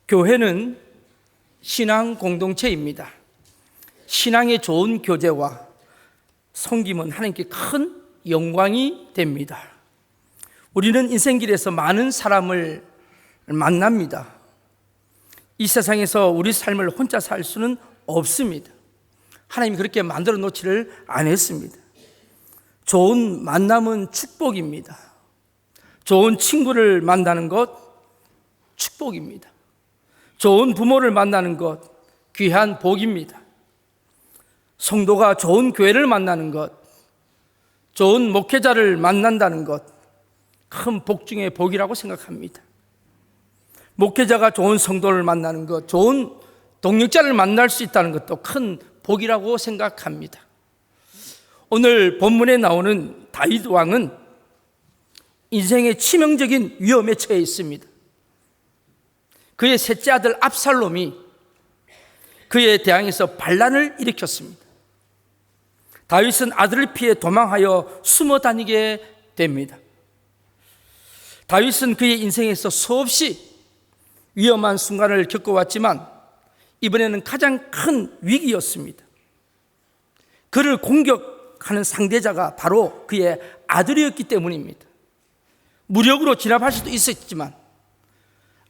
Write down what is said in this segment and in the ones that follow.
교회는 신앙 공동체입니다. 신앙의 좋은 교제와 섬김은 하나님께 큰 영광이 됩니다. 우리는 인생길에서 많은 사람을 만납니다. 이 세상에서 우리 삶을 혼자 살 수는 없습니다. 하나님이 그렇게 만들어 놓지를 않았습니다. 좋은 만남은 축복입니다. 좋은 친구를 만나는 것 축복입니다. 좋은 부모를 만나는 것 귀한 복입니다. 성도가 좋은 교회를 만나는 것, 좋은 목회자를 만난다는 것, 큰 복 중의 복이라고 생각합니다. 목회자가 좋은 성도를 만나는 것, 좋은 동역자를 만날 수 있다는 것도 큰 복이라고 생각합니다. 오늘 본문에 나오는 다윗 왕은 인생의 치명적인 위험에 처해 있습니다. 그의 셋째 아들 압살롬이 그에 대항해서 반란을 일으켰습니다. 다윗은 아들을 피해 도망하여 숨어 다니게 됩니다. 다윗은 그의 인생에서 수없이 위험한 순간을 겪어왔지만 이번에는 가장 큰 위기였습니다. 그를 공격하는 상대자가 바로 그의 아들이었기 때문입니다. 무력으로 진압할 수도 있었지만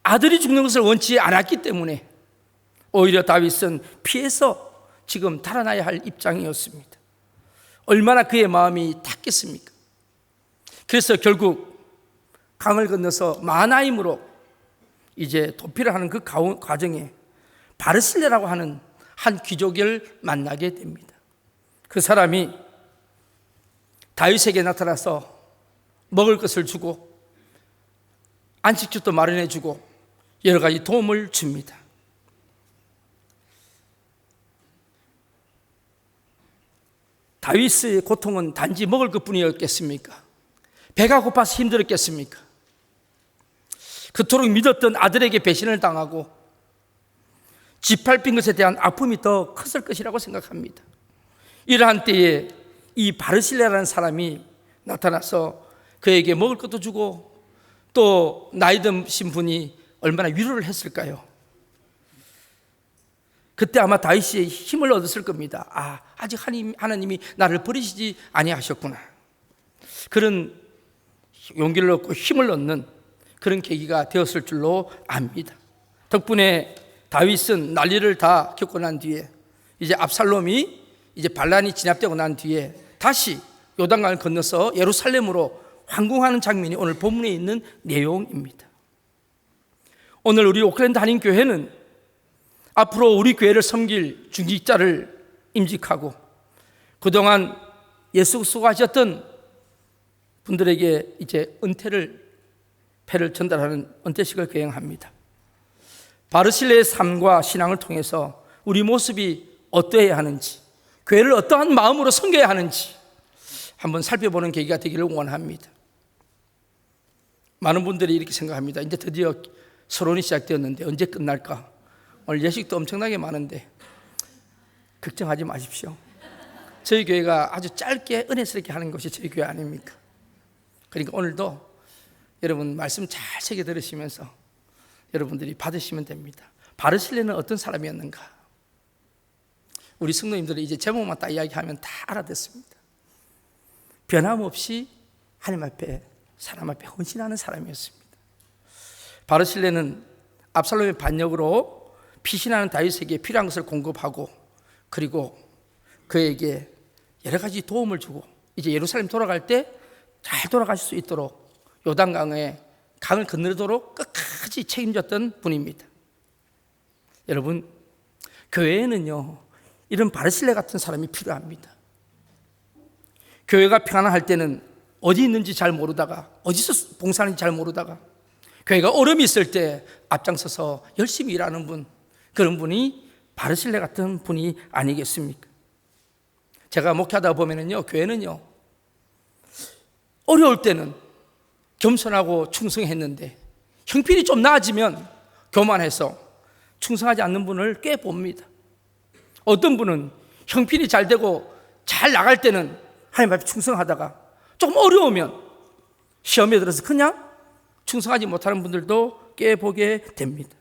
아들이 죽는 것을 원치 않았기 때문에 오히려 다윗은 피해서 지금 달아나야 할 입장이었습니다. 얼마나 그의 마음이 탔겠습니까? 그래서 결국 강을 건너서 마하나임으로 이제 도피를 하는 그 과정에 바르실레라고 하는 한 귀족을 만나게 됩니다. 그 사람이 다윗에게 나타나서 먹을 것을 주고 안식주도 마련해 주고 여러 가지 도움을 줍니다. 다윗의 고통은 단지 먹을 것뿐이었겠습니까? 배가 고파서 힘들었겠습니까? 그토록 믿었던 아들에게 배신을 당하고 짓밟힌 것에 대한 아픔이 더 컸을 것이라고 생각합니다. 이러한 때에 이 바르실레라는 사람이 나타나서 그에게 먹을 것도 주고 또 나이 드신 분이 얼마나 위로를 했을까요? 그때 아마 다윗이 힘을 얻었을 겁니다. 아직 하나님이 나를 버리시지 아니하셨구나. 그런 용기를 얻고 힘을 얻는 그런 계기가 되었을 줄로 압니다. 덕분에 다윗은 난리를 다 겪고 난 뒤에 이제 압살롬이 이제 반란이 진압되고 난 뒤에 다시 요단강을 건너서 예루살렘으로 황궁하는 장면이 오늘 본문에 있는 내용입니다. 오늘 우리 오클랜드 한인교회는 앞으로 우리 교회를 섬길 중직자를 임직하고 그동안 예수 수고하셨던 분들에게 이제 패를 전달하는 은퇴식을 계획합니다. 바르실레의 삶과 신앙을 통해서 우리 모습이 어떠해야 하는지, 교회를 어떠한 마음으로 섬겨야 하는지 한번 살펴보는 계기가 되기를 원합니다. 많은 분들이 이렇게 생각합니다. 이제 드디어 서론이 시작되었는데 언제 끝날까? 오늘 예식도 엄청나게 많은데 걱정하지 마십시오. 저희 교회가 아주 짧게 은혜스럽게 하는 것이 저희 교회 아닙니까? 그러니까 오늘도 여러분 말씀 잘 새겨 들으시면서 여러분들이 받으시면 됩니다. 바르실레는 어떤 사람이었는가? 우리 성도님들이 이제 제목만 딱 이야기하면 다 알아듣습니다. 변함없이 하나님 앞에 사람 앞에 헌신하는 사람이었습니다. 바르실레는 압살롬의 반역으로 피신하는 다윗에게 필요한 것을 공급하고 그리고 그에게 여러 가지 도움을 주고 이제 예루살렘 돌아갈 때 잘 돌아가실 수 있도록 요단강을 건너도록 끝까지 책임졌던 분입니다. 여러분, 교회에는요 이런 바르실레 같은 사람이 필요합니다. 교회가 평안할 때는 어디 있는지 잘 모르다가 어디서 봉사하는지 잘 모르다가 교회가 어려움이 있을 때 앞장서서 열심히 일하는 분, 그런 분이 바르실레 같은 분이 아니겠습니까? 제가 목회하다 보면은요, 교회는요 어려울 때는 겸손하고 충성했는데 형편이 좀 나아지면 교만해서 충성하지 않는 분을 꽤 봅니다. 어떤 분은 형편이 잘 되고 잘 나갈 때는 하나님 앞에 충성하다가 조금 어려우면 시험에 들어서 그냥 충성하지 못하는 분들도 꽤 보게 됩니다.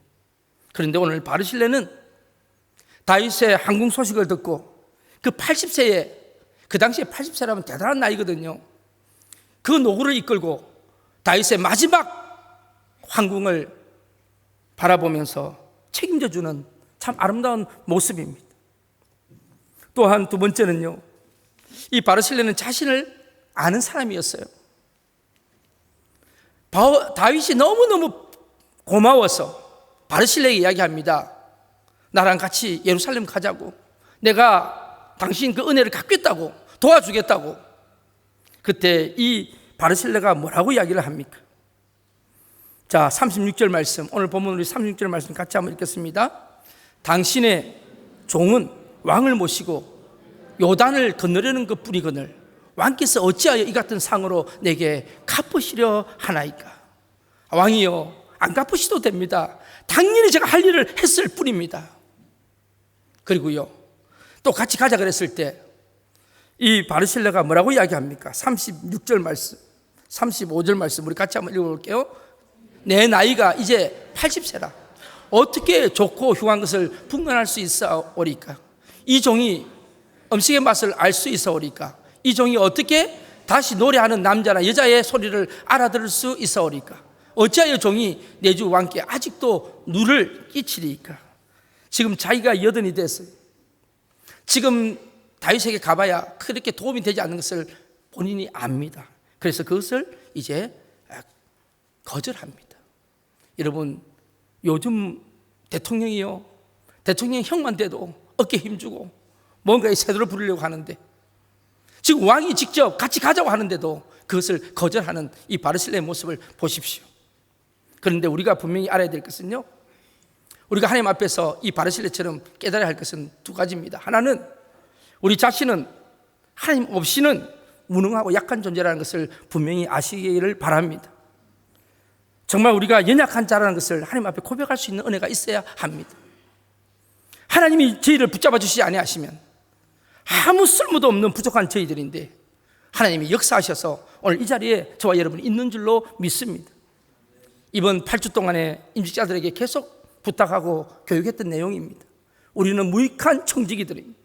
그런데 오늘 바르실레는 다윗의 항공 소식을 듣고 그 80세에, 그 당시에 80세라면 대단한 나이거든요. 그 노구를 이끌고 다윗의 마지막 황궁을 바라보면서 책임져주는 참 아름다운 모습입니다. 또한 두 번째는요, 이 바르실레는 자신을 아는 사람이었어요. 다윗이 너무너무 고마워서 바르실레에게 이야기합니다. 나랑 같이 예루살렘 가자고, 내가 당신 그 은혜를 갚겠다고, 도와주겠다고. 그때 이 바르실레가 뭐라고 이야기를 합니까? 자, 36절 말씀, 오늘 본문 우리 36절 말씀 같이 한번 읽겠습니다. 당신의 종은 왕을 모시고 요단을 건너려는 것 뿐이거늘 왕께서 어찌하여 이 같은 상으로 내게 갚으시려 하나이까? 왕이여, 안 갚으셔도 됩니다. 당연히 제가 할 일을 했을 뿐입니다. 그리고요, 또 같이 가자 그랬을 때 이 바르실레가 뭐라고 이야기합니까? 36절 말씀, 35절 말씀 우리 같이 한번 읽어볼게요. 내 나이가 이제 80세라 어떻게 좋고 흉한 것을 분간할 수 있사오리까? 이 종이 음식의 맛을 알 수 있사오리까? 이 종이 어떻게 다시 노래하는 남자나 여자의 소리를 알아들을 수 있사오리까? 어찌하여 종이 내 주 왕께 아직도 누를 끼치리까? 지금 자기가 80이 됐어요. 지금 다윗에게 가봐야 그렇게 도움이 되지 않는 것을 본인이 압니다. 그래서 그것을 이제 거절합니다. 여러분, 요즘 대통령이요, 대통령 형만 돼도 어깨 힘주고 뭔가에 새도를 부리려고 하는데, 지금 왕이 직접 같이 가자고 하는데도 그것을 거절하는 이 바르실레의 모습을 보십시오. 그런데 우리가 분명히 알아야 될 것은요, 우리가 하나님 앞에서 이 바르실레처럼 깨달아야 할 것은 두 가지입니다. 하나는 우리 자신은 하나님 없이는 무능하고 약한 존재라는 것을 분명히 아시기를 바랍니다. 정말 우리가 연약한 자라는 것을 하나님 앞에 고백할 수 있는 은혜가 있어야 합니다. 하나님이 저희를 붙잡아 주시지 아니하시면 아무 쓸모도 없는 부족한 저희들인데 하나님이 역사하셔서 오늘 이 자리에 저와 여러분이 있는 줄로 믿습니다. 이번 8주 동안에 임직자들에게 계속 부탁하고 교육했던 내용입니다. 우리는 무익한 청지기들입니다.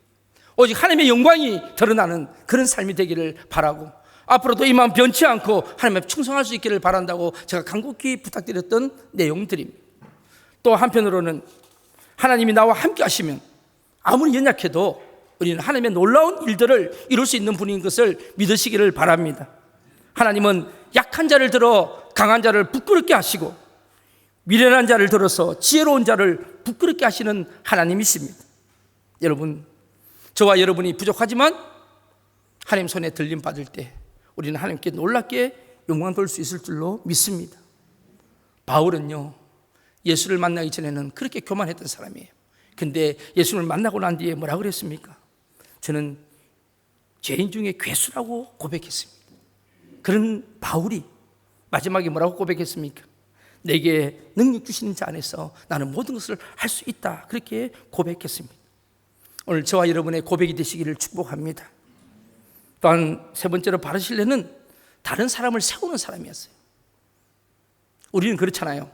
오직 하나님의 영광이 드러나는 그런 삶이 되기를 바라고, 앞으로도 이 마음 변치 않고 하나님 앞에 충성할 수 있기를 바란다고 제가 간곡히 부탁드렸던 내용들입니다. 또 한편으로는 하나님이 나와 함께 하시면 아무리 연약해도 우리는 하나님의 놀라운 일들을 이룰 수 있는 분인 것을 믿으시기를 바랍니다. 하나님은 약한 자를 들어 강한 자를 부끄럽게 하시고 미련한 자를 들어서 지혜로운 자를 부끄럽게 하시는 하나님이십니다. 여러분, 저와 여러분이 부족하지만 하나님 손에 들림 받을 때 우리는 하나님께 놀랍게 영광 돌릴 수 있을 줄로 믿습니다. 바울은요, 예수를 만나기 전에는 그렇게 교만했던 사람이에요. 근데 예수를 만나고 난 뒤에 뭐라고 그랬습니까? 저는 죄인 중에 괴수라고 고백했습니다. 그런 바울이 마지막에 뭐라고 고백했습니까? 내게 능력 주시는 자 안에서 나는 모든 것을 할 수 있다, 그렇게 고백했습니다. 오늘 저와 여러분의 고백이 되시기를 축복합니다. 또한 세 번째로 바르실레는 다른 사람을 세우는 사람이었어요. 우리는 그렇잖아요.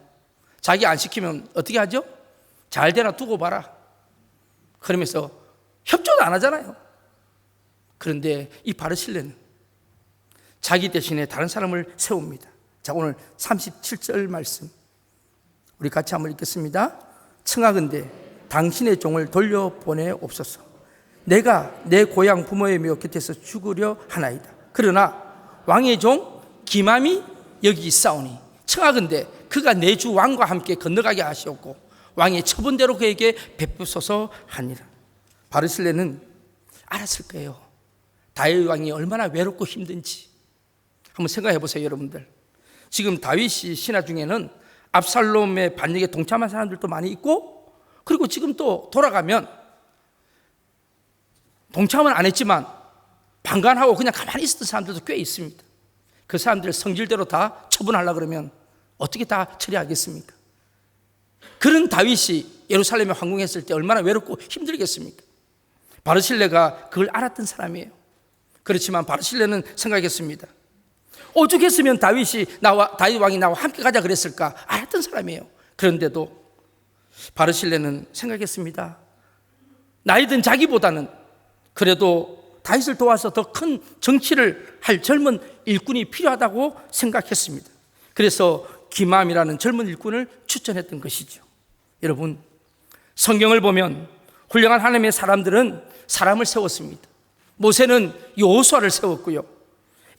자기 안 시키면 어떻게 하죠? 잘 되나 두고 봐라, 그러면서 협조도 안 하잖아요. 그런데 이 바르실레는 자기 대신에 다른 사람을 세웁니다. 자, 오늘 37절 말씀 우리 같이 한번 읽겠습니다. 청하건대 당신의 종을 돌려보내옵소서. 내가 내 고향 부모의 묘 곁에서 죽으려 하나이다. 그러나 왕의 종 기맘이 여기 있사오니 청하건대 그가 내 주 왕과 함께 건너가게 하시옵고 왕의 처분대로 그에게 베푸소서 하니라. 바르실레는 알았을 거예요. 다윗 왕이 얼마나 외롭고 힘든지. 한번 생각해 보세요, 여러분들. 지금 다윗이 신하 중에는 압살롬의 반역에 동참한 사람들도 많이 있고, 그리고 지금 또 돌아가면 동참은 안 했지만 방관하고 그냥 가만히 있었던 사람들도 꽤 있습니다. 그 사람들 성질대로 다 처분하려고 그러면 어떻게 다 처리하겠습니까? 그런 다윗이 예루살렘에 황궁했을 때 얼마나 외롭고 힘들겠습니까? 바르실레가 그걸 알았던 사람이에요. 그렇지만 바르실레는 생각했습니다. 오죽했으면 다윗 왕이 나와 함께 가자 그랬을까? 알았던 사람이에요. 그런데도 바르실레는 생각했습니다. 나이든 자기보다는 그래도 다윗을 도와서 더 큰 정치를 할 젊은 일꾼이 필요하다고 생각했습니다. 그래서 기맘이라는 젊은 일꾼을 추천했던 것이죠. 여러분, 성경을 보면 훌륭한 하나님의 사람들은 사람을 세웠습니다. 모세는 여호수아를 세웠고요,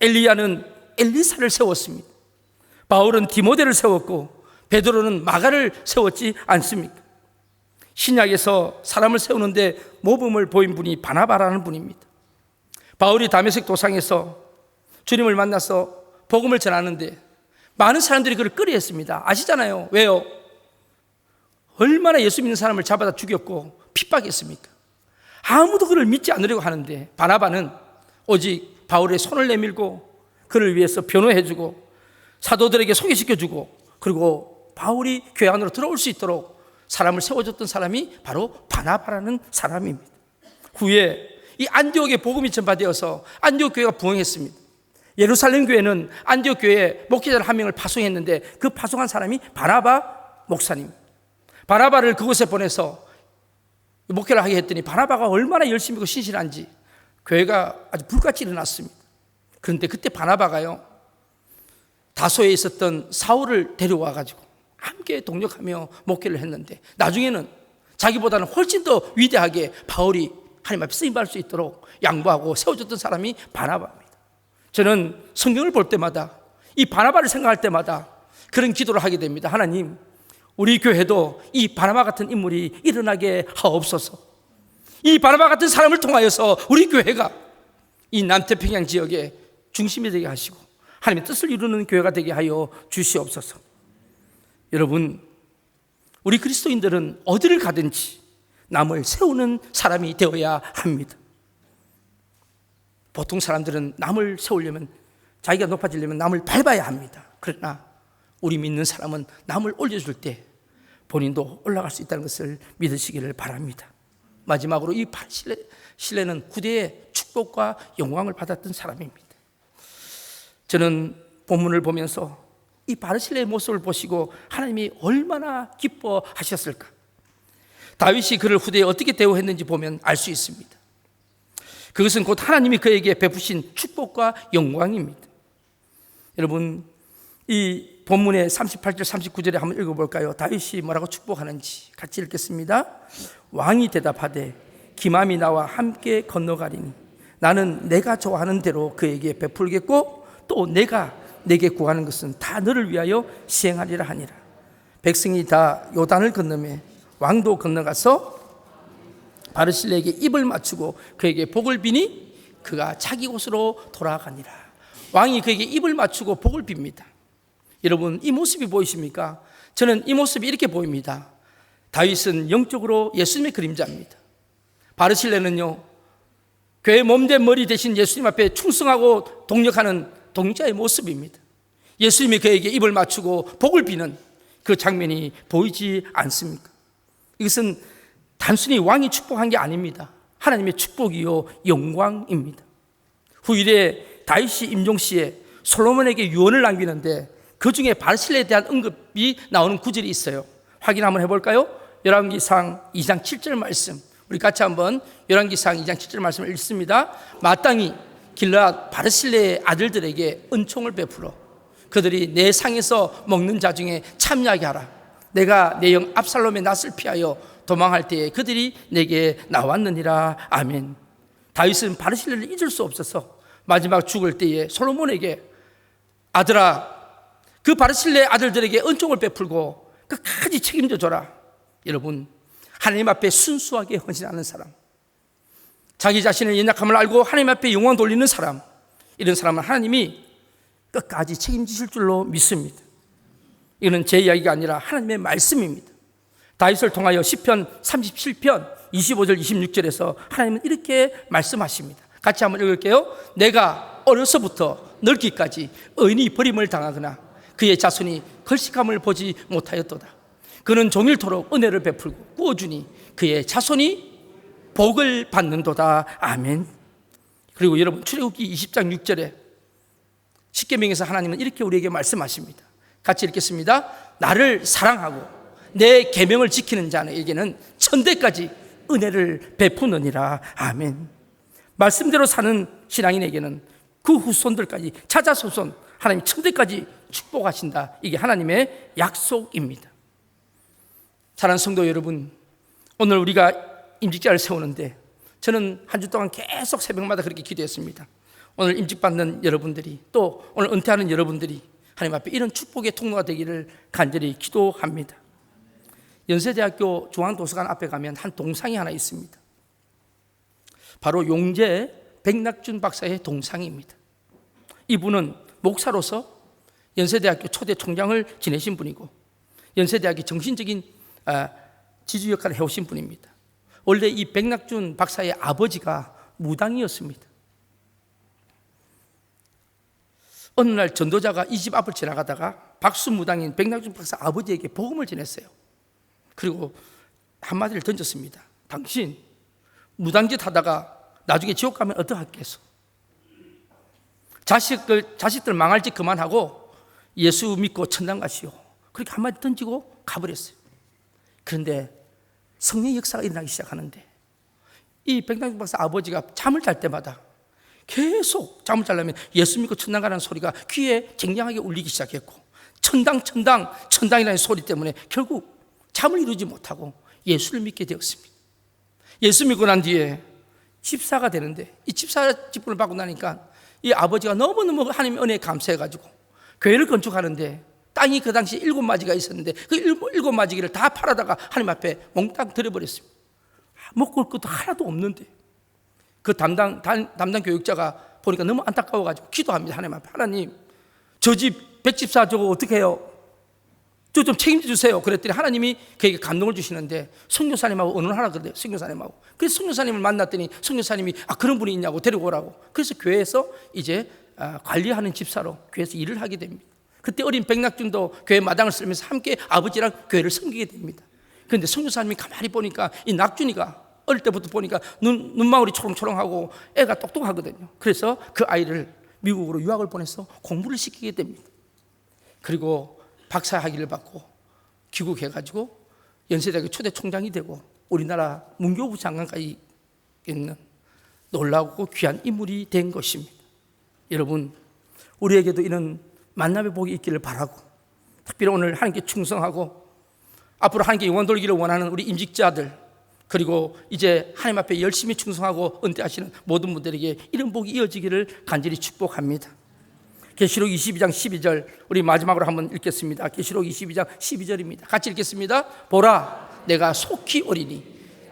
엘리야는 엘리사를 세웠습니다. 바울은 디모데를 세웠고 베드로는 마가를 세웠지 않습니까? 신약에서 사람을 세우는데 모범을 보인 분이 바나바라는 분입니다. 바울이 다메섹 도상에서 주님을 만나서 복음을 전하는데 많은 사람들이 그를 끌어했습니다. 아시잖아요. 왜요? 얼마나 예수 믿는 사람을 잡아다 죽였고 핍박했습니까? 아무도 그를 믿지 않으려고 하는데 바나바는 오직 바울의 손을 내밀고 그를 위해서 변호해주고 사도들에게 소개시켜주고, 그리고 바울이 교회 안으로 들어올 수 있도록 사람을 세워줬던 사람이 바로 바나바라는 사람입니다. 후에 이 안디옥의 복음이 전파되어서 안디옥 교회가 부흥했습니다. 예루살렘 교회는 안디옥 교회에 목회자 한 명을 파송했는데 그 파송한 사람이 바나바 목사님. 바나바를 그곳에 보내서 목회를 하게 했더니 바나바가 얼마나 열심히고 신실한지 교회가 아주 불같이 일어났습니다. 그런데 그때 바나바가요, 다소에 있었던 사울을 데려와 가지고 함께 동력하며 목회를 했는데 나중에는 자기보다는 훨씬 더 위대하게 바울이 하나님 앞에 쓰임받을 수 있도록 양보하고 세워줬던 사람이 바나바입니다. 저는 성경을 볼 때마다 이 바나바를 생각할 때마다 그런 기도를 하게 됩니다. 하나님, 우리 교회도 이 바나바 같은 인물이 일어나게 하옵소서. 이 바나바 같은 사람을 통하여서 우리 교회가 이 남태평양 지역의 중심이 되게 하시고 하나님의 뜻을 이루는 교회가 되게 하여 주시옵소서. 여러분, 우리 그리스도인들은 어디를 가든지 남을 세우는 사람이 되어야 합니다. 보통 사람들은 남을 세우려면, 자기가 높아지려면 남을 밟아야 합니다. 그러나 우리 믿는 사람은 남을 올려줄 때 본인도 올라갈 수 있다는 것을 믿으시기를 바랍니다. 마지막으로 이 바르실레는 후대의 축복과 영광을 받았던 사람입니다. 저는 본문을 보면서 이 바르실레의 모습을 보시고 하나님이 얼마나 기뻐하셨을까, 다윗이 그를 후대에 어떻게 대우했는지 보면 알 수 있습니다. 그것은 곧 하나님이 그에게 베푸신 축복과 영광입니다. 여러분, 이 본문의 38절 39절에 한번 읽어볼까요? 다윗이 뭐라고 축복하는지 같이 읽겠습니다. 왕이 대답하되 기맘이 나와 함께 건너가리니 나는 내가 좋아하는 대로 그에게 베풀겠고 또 내가 내게 구하는 것은 다 너를 위하여 시행하리라 하니라. 백성이 다 요단을 건너매 왕도 건너가서 바르실레에게 입을 맞추고 그에게 복을 비니 그가 자기 곳으로 돌아가니라. 왕이 그에게 입을 맞추고 복을 빕니다. 여러분, 이 모습이 보이십니까? 저는 이 모습이 이렇게 보입니다. 다윗은 영적으로 예수님의 그림자입니다. 바르실레는요, 교회 몸된 머리 대신 예수님 앞에 충성하고 동력하는 동자의 모습입니다. 예수님이 그에게 입을 맞추고 복을 비는 그 장면이 보이지 않습니까? 이것은 단순히 왕이 축복한 게 아닙니다. 하나님의 축복이요 영광입니다. 후일에 다윗이 임종시에 솔로몬에게 유언을 남기는데 그 중에 바르실레에 대한 언급이 나오는 구절이 있어요. 확인 한번 해볼까요? 열왕기상 2장 7절 말씀, 우리 같이 한번 열왕기상 2장 7절 말씀을 읽습니다. 마땅히 길르앗 바르실레의 아들들에게 은총을 베풀어 그들이 내 상에서 먹는 자 중에 참여하게 하라. 내가 내 영 압살롬의 낯을 피하여 도망할 때에 그들이 내게 나왔느니라. 아멘. 다윗은 바르실레를 잊을 수 없어서 마지막 죽을 때에 솔로몬에게 아들아, 그 바르실레 아들들에게 은총을 베풀고 끝까지 책임져 줘라. 여러분, 하나님 앞에 순수하게 헌신하는 사람, 자기 자신의 연약함을 알고 하나님 앞에 영광 돌리는 사람, 이런 사람은 하나님이 끝까지 책임지실 줄로 믿습니다. 이는 제 이야기가 아니라 하나님의 말씀입니다. 다윗을 통하여 시편 37편 25절 26절에서 하나님은 이렇게 말씀하십니다. 같이 한번 읽을게요. 내가 어려서부터 늙기까지 의인이 버림을 당하거나 그의 자손이 걸식함을 보지 못하였도다. 그는 종일토록 은혜를 베풀고 구워주니 그의 자손이 복을 받는도다. 아멘. 그리고 여러분, 출애굽기 20장 6절에 십계명에서 하나님은 이렇게 우리에게 말씀하십니다. 같이 읽겠습니다. 나를 사랑하고 내 계명을 지키는 자에게는 천대까지 은혜를 베푸느니라. 아멘. 말씀대로 사는 신앙인에게는 그 후손들까지 찾아서선 하나님 천대까지 축복하신다. 이게 하나님의 약속입니다. 사랑하는 성도 여러분, 오늘 우리가 임직자를 세우는데 저는 한 주 동안 계속 새벽마다 그렇게 기도했습니다. 오늘 임직받는 여러분들이, 또 오늘 은퇴하는 여러분들이 하나님 앞에 이런 축복의 통로가 되기를 간절히 기도합니다. 연세대학교 중앙도서관 앞에 가면 한 동상이 하나 있습니다. 바로 용재 백낙준 박사의 동상입니다. 이분은 목사로서 연세대학교 초대 총장을 지내신 분이고 연세대학의 정신적인 지주 역할을 해오신 분입니다. 원래 이 백낙준 박사의 아버지가 무당이었습니다. 어느 날 전도자가 이 집 앞을 지나가다가 박수 무당인 백낙준 박사 아버지에게 복음을 전했어요. 그리고 한마디를 던졌습니다. 당신 무당짓 하다가 나중에 지옥 가면 어떡하겠소? 자식들 망할 짓 그만하고 예수 믿고 천당 가시오. 그렇게 한마디 던지고 가버렸어요. 그런데 성령의 역사가 일어나기 시작하는데 이 백낙준 박사 아버지가 잠을 잘 때마다 계속 잠을 자려면 예수 믿고 천당 가라는 소리가 귀에 쟁쟁하게 울리기 시작했고 천당이라는 소리 때문에 결국 잠을 이루지 못하고 예수를 믿게 되었습니다. 예수 믿고 난 뒤에 집사가 되는데 이 집사 직분을 받고 나니까 이 아버지가 너무너무 하나님의 은혜에 감사해가지고 교회를 건축하는데 땅이 그 당시 7마지가 있었는데 그 7마지기를 다 팔아다가 하나님 앞에 몽땅 들여버렸습니다. 먹을 것도 하나도 없는데 그 담당 교육자가 보니까 너무 안타까워가지고 기도합니다. 하나님 앞에, 하나님 저 집 백집사 저거 어떻게 해요? 저 좀 책임져 주세요. 그랬더니 하나님이 그에게 감동을 주시는데 선교사님하고 의논하라 그래요. 선교사님하고. 그래서 선교사님을 만났더니 선교사님이 그런 분이 있냐고 데리고 오라고. 그래서 교회에서 이제 관리하는 집사로 교회에서 일을 하게 됩니다. 그때 어린 백낙준도 교회 마당을 쓸면서 함께 아버지랑 교회를 섬기게 됩니다. 그런데 선교사님이 가만히 보니까 이 낙준이가 어릴 때부터 보니까 눈망울이 초롱초롱하고 애가 똑똑하거든요. 그래서 그 아이를 미국으로 유학을 보내서 공부를 시키게 됩니다. 그리고 박사 학위를 받고 귀국해가지고 연세대학교 초대 총장이 되고 우리나라 문교부 장관까지 있는 놀라고 귀한 인물이 된 것입니다. 여러분, 우리에게도 이런 만남의 복이 있기를 바라고, 특별히 오늘 하나님께 충성하고 앞으로 하나님께 영광 돌기를 원하는 우리 임직자들, 그리고 이제 하나님 앞에 열심히 충성하고 은퇴하시는 모든 분들에게 이런 복이 이어지기를 간절히 축복합니다. 계시록 22장 12절 우리 마지막으로 한번 읽겠습니다. 계시록 22장 12절입니다. 같이 읽겠습니다. 보라, 내가 속히 오리니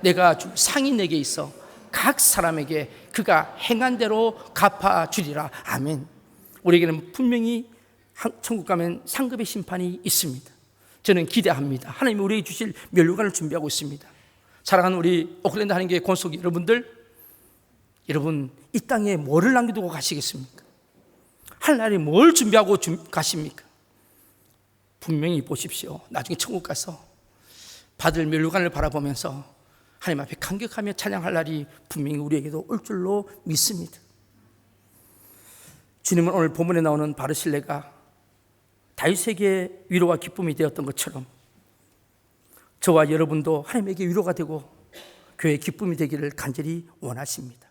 내가 줄 상이 내게 있어 각 사람에게 그가 행한 대로 갚아주리라. 아멘. 우리에게는 분명히 천국 가면 상급의 심판이 있습니다. 저는 기대합니다. 하나님이 우리에게 주실 면류관을 준비하고 있습니다. 사랑하는 우리 오클랜드 하나님교회 권속 여러분들, 여러분 이 땅에 뭐를 남겨두고 가시겠습니까? 하늘나라에 뭘 준비하고 가십니까? 분명히 보십시오. 나중에 천국 가서 받을 면류관을 바라보면서 하나님 앞에 감격하며 찬양할 날이 분명히 우리에게도 올 줄로 믿습니다. 주님은 오늘 본문에 나오는 바르실레가 다윗에게 위로와 기쁨이 되었던 것처럼 저와 여러분도 하나님에게 위로가 되고 교회의 기쁨이 되기를 간절히 원하십니다.